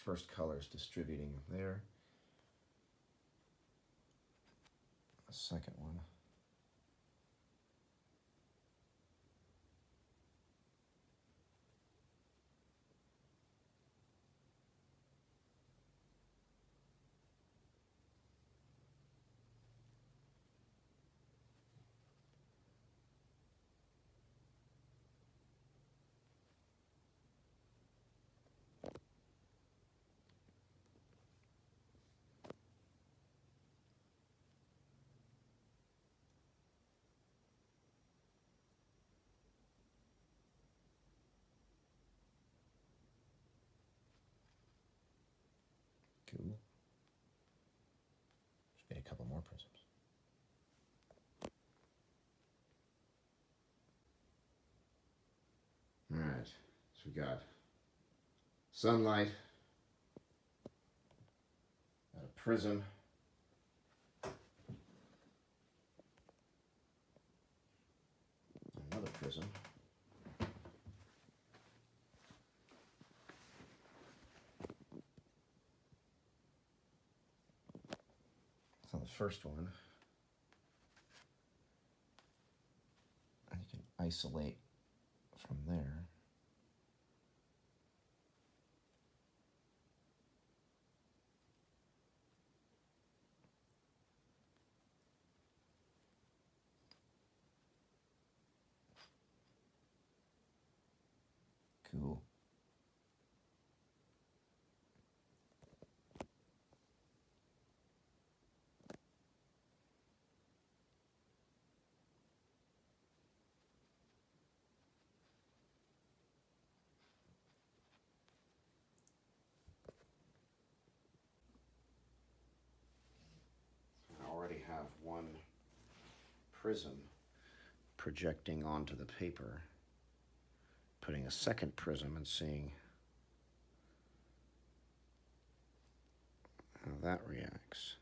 first color is distributing there. The second one. Cool. Just get a couple more prisms. All right, so we got sunlight, got a prism, another prism, so the first one, and you can isolate from there. Cool. I already have one prism projecting onto the paper, putting a second prism and seeing how that reacts.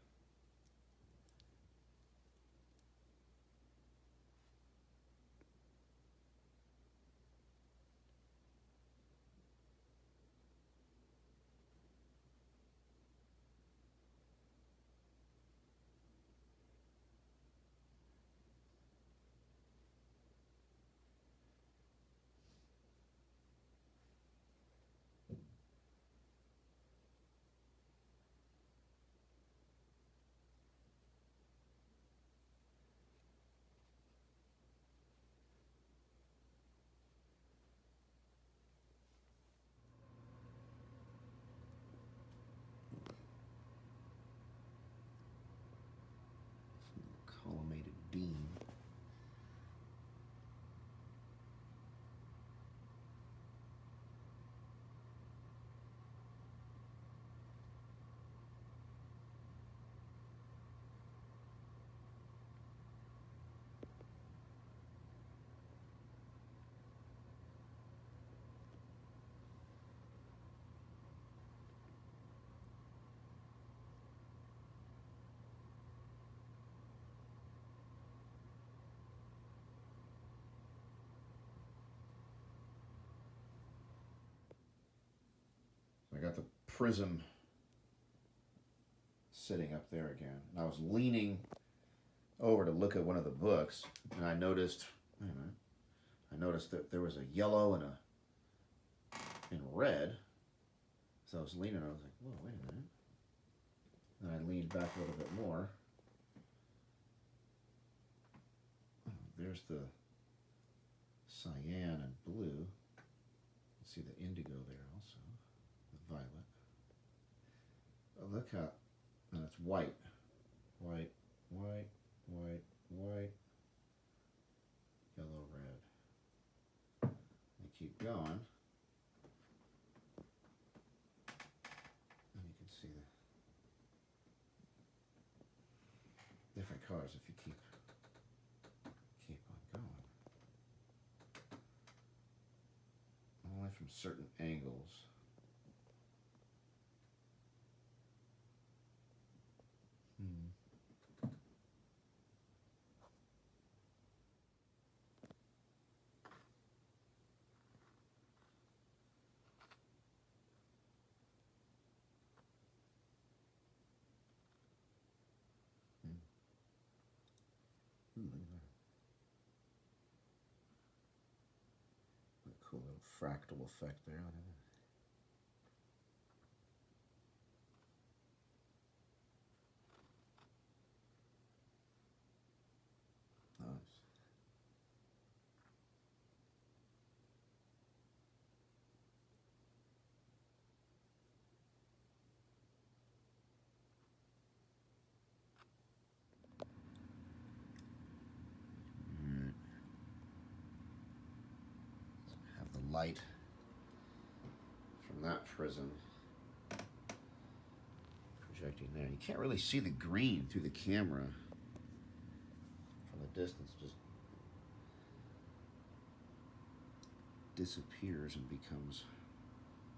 Collimated beam. I got the prism sitting up there again. And I was leaning over to look at one of the books, and I noticed, wait a minute, I noticed that there was a yellow and a red. So I was leaning, I was like, whoa, wait a minute. And I leaned back a little bit more. Oh, there's the cyan and blue. You can see the indigo there also, the violet. Oh, look how, and it's white. White, white, white, white, yellow, red. You keep going, and you can see the different colors if you keep on going. Only from certain angles. Look at that. A cool little fractal effect there. Nice. Have the light from that prism projecting there. You can't really see the green through the camera from a distance. Just disappears and becomes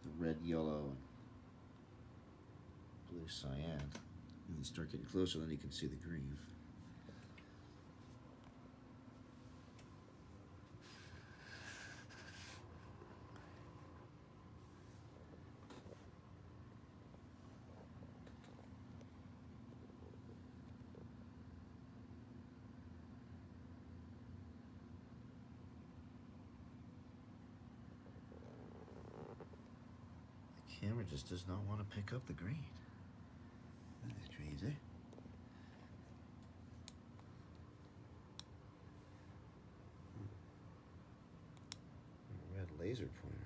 the red, yellow, and blue cyan. When you start getting closer, then you can see the green. The camera just does not want to pick up the green. That's crazy. Red laser pointer.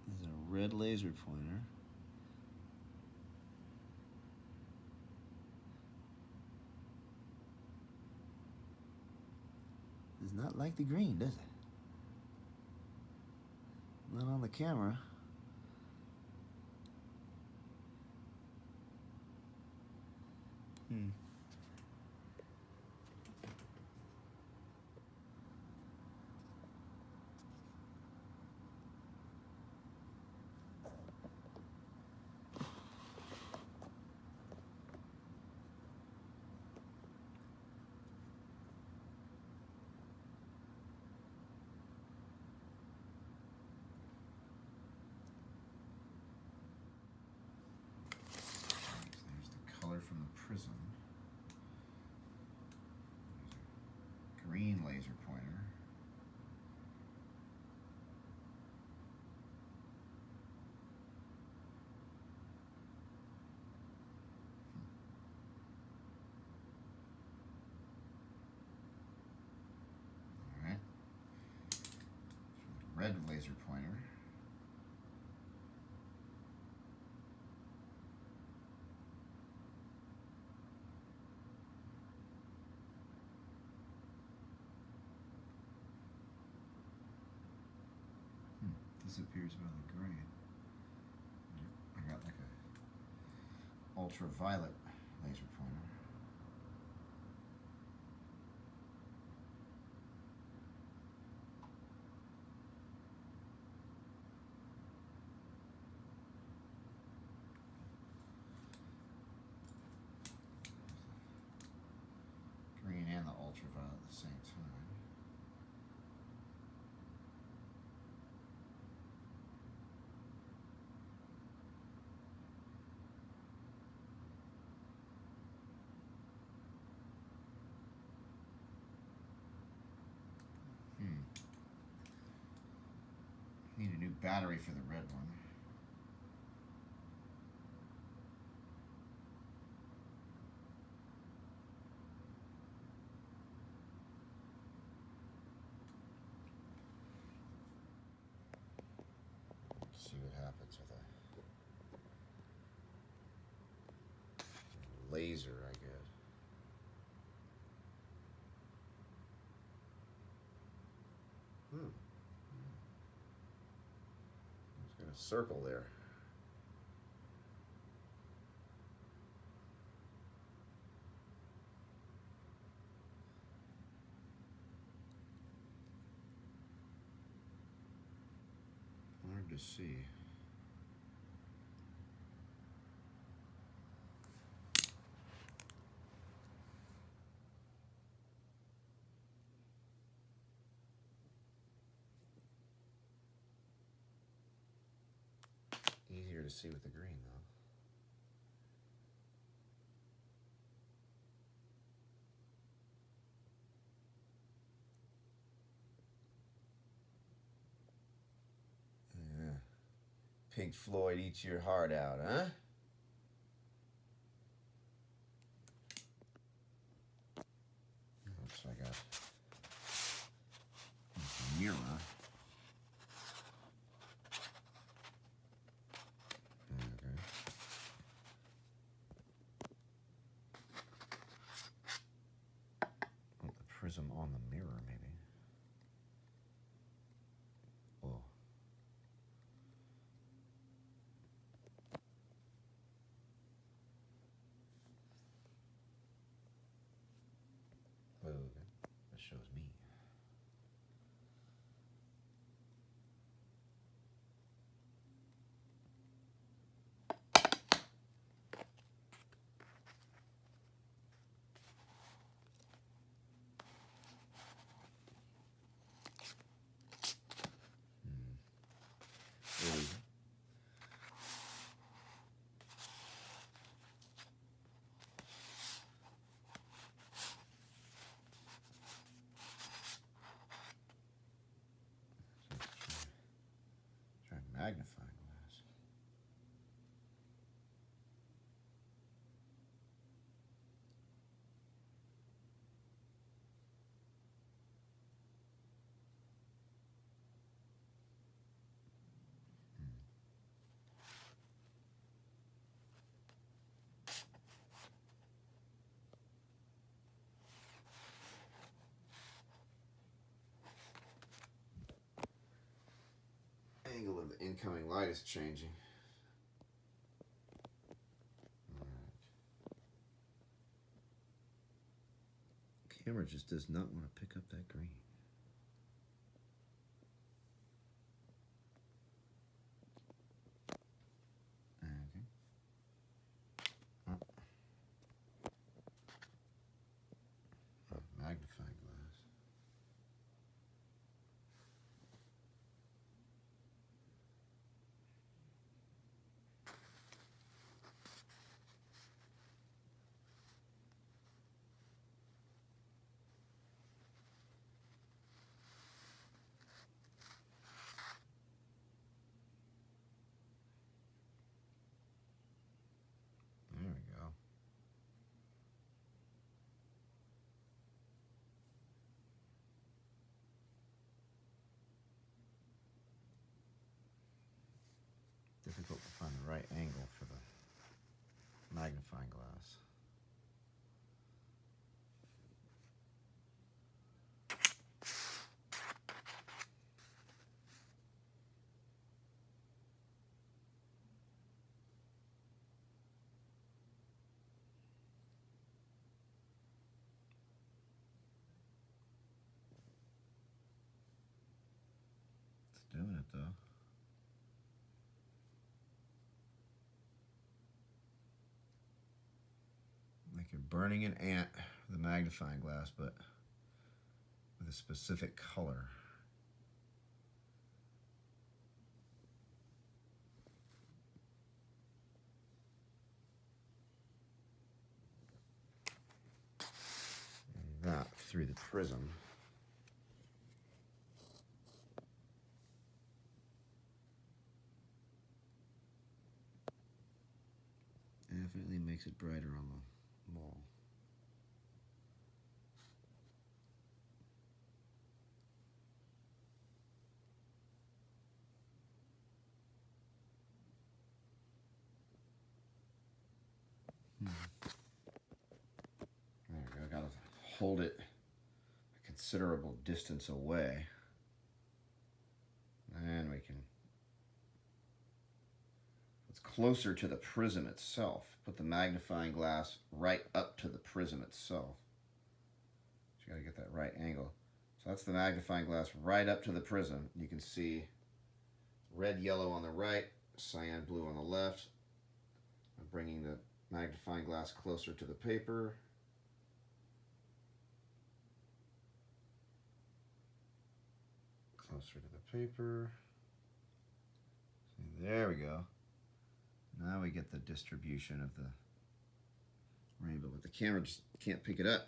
This is a red laser pointer. Does not like the green, does it? Not on the camera. There's the color from the prism. Green laser pointer. All right. Red laser pointer. Disappears by the green. I got like a ultraviolet laser pointer. Green and the ultraviolet at the same time. Need a new battery for the red one. See what happens with a laser, I guess. It's got a circle there. Hard to see. to see with the green, though. Yeah. Pink Floyd eats your heart out, huh? Looks like a mirror. Okay. Put the prism on the mirror, maybe. Oh. Okay. That shows me. There we go. Try magnifying glass. Angle of the incoming light is changing. Camera just does not want to pick up that green. Okay. Oh, magnifying glass. There we go. Difficult to find the right angle for the magnifying glass. It's doing it though. Like you're burning an ant with a magnifying glass, but with a specific color. And that through the prism. Definitely makes it brighter on the wall. There we go. I gotta hold it a considerable distance away. And we can, it's closer to the prism itself. Put the magnifying glass right up to the prism itself. So you gotta get that right angle. So that's the magnifying glass right up to the prism. You can see red, yellow on the right, cyan, blue on the left. I'm bringing the magnifying glass closer to the paper. Closer to the paper. There we go. Now we get the distribution of the rainbow, but the camera just can't pick it up.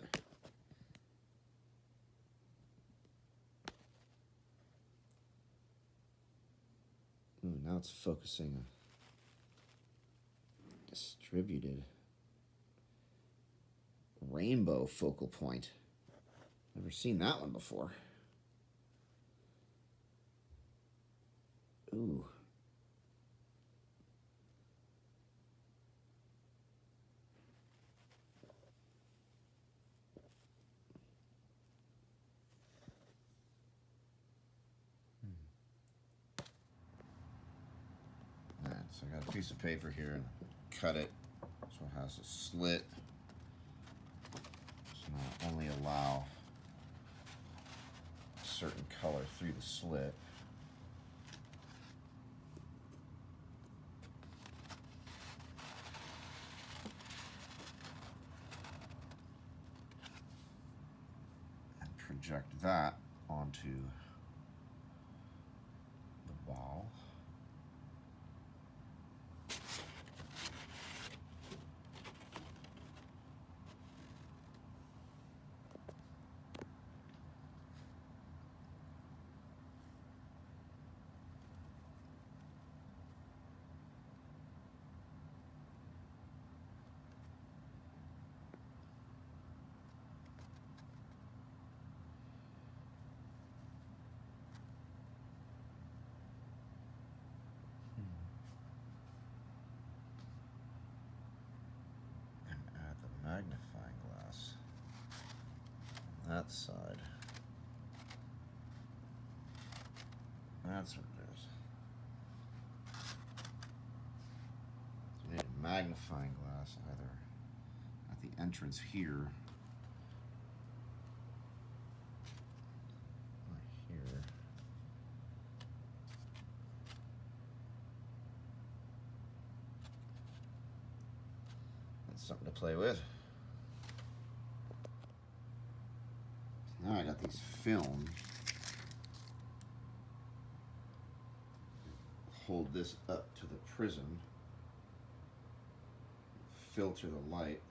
Ooh, now it's focusing a distributed rainbow focal point. Never seen that one before. Ooh. Alright, so I got a piece of paper here and cut it so it has a slit. So now only allow a certain color through the slit. Project that onto the ball. Magnifying glass on that side. That's what it is. So you need a magnifying glass either at the entrance here or here. That's something to play with. Now I got these film. Hold this up to the prism. Filter the light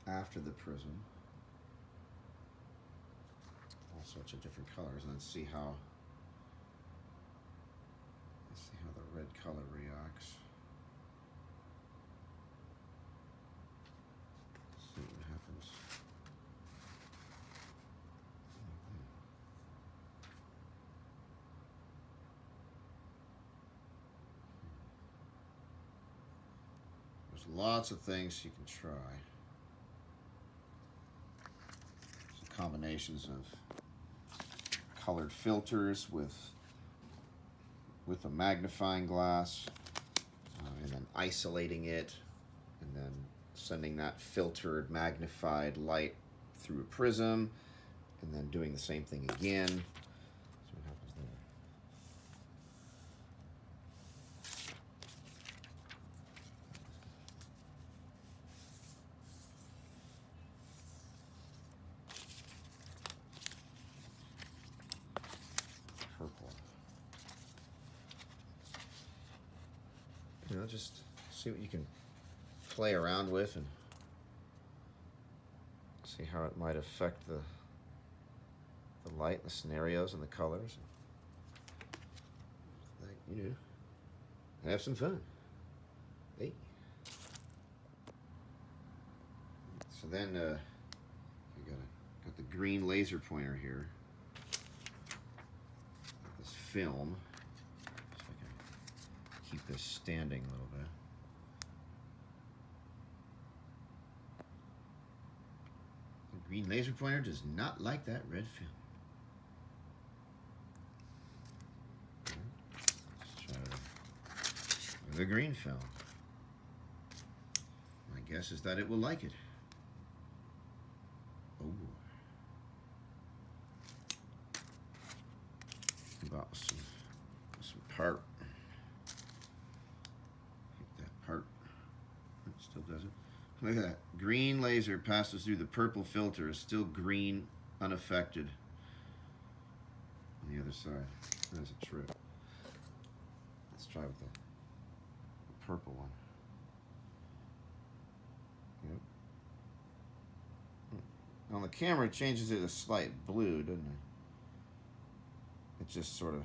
after the prism. All sorts of different colors, and then see how the red color reacts. See what happens. There's lots of things you can try. Some combinations of colored filters with a magnifying glass, and then isolating it, and then sending that filtered, magnified light through a prism, and then doing the same thing again. See what happens there. Purple. You know, just see what you can play around with and see how it might affect the light, the scenarios, and the colors. You know, have some fun. Hey. So then you got the green laser pointer here. This film. So I can keep this standing a little bit. The green laser pointer does not like that red film. The green film. My guess is that it will like it. Oh. About some part. Hit that part. It still doesn't. Look at that. Green laser passes through the purple filter. Is still green, unaffected. On the other side. That's a trip. Let's try with the purple one. Yep. On the camera, it changes it a slight blue, doesn't it? It just sort of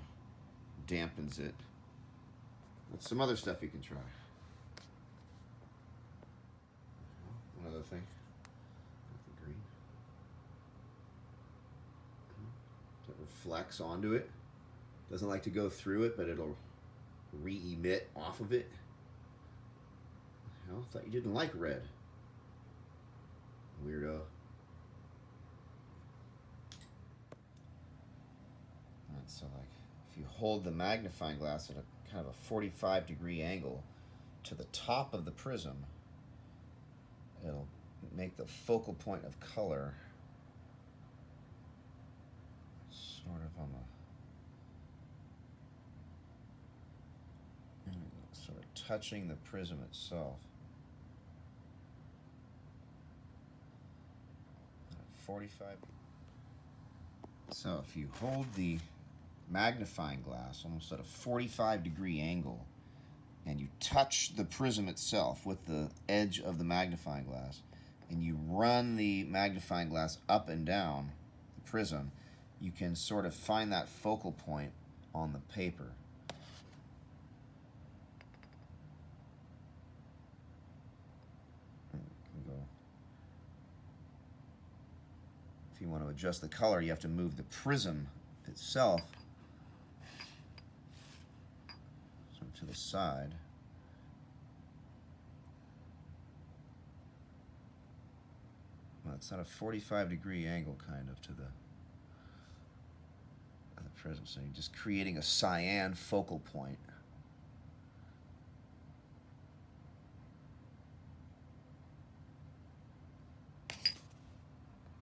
dampens it. That's some other stuff you can try. Another thing. The green. It reflects onto it. Doesn't like to go through it, but it'll re-emit off of it. I thought you didn't like red. Weirdo. And so like, if you hold the magnifying glass at a kind of a 45-degree angle to the top of the prism, it'll make the focal point of color sort of on the, sort of touching the prism itself. 45. So if you hold the magnifying glass almost at a 45-degree angle and you touch the prism itself with the edge of the magnifying glass and you run the magnifying glass up and down the prism, you can sort of find that focal point on the paper. If you want to adjust the color, you have to move the prism itself sort of to the side. Well, it's at a 45-degree angle, kind of, to the prism. So you're just creating a cyan focal point.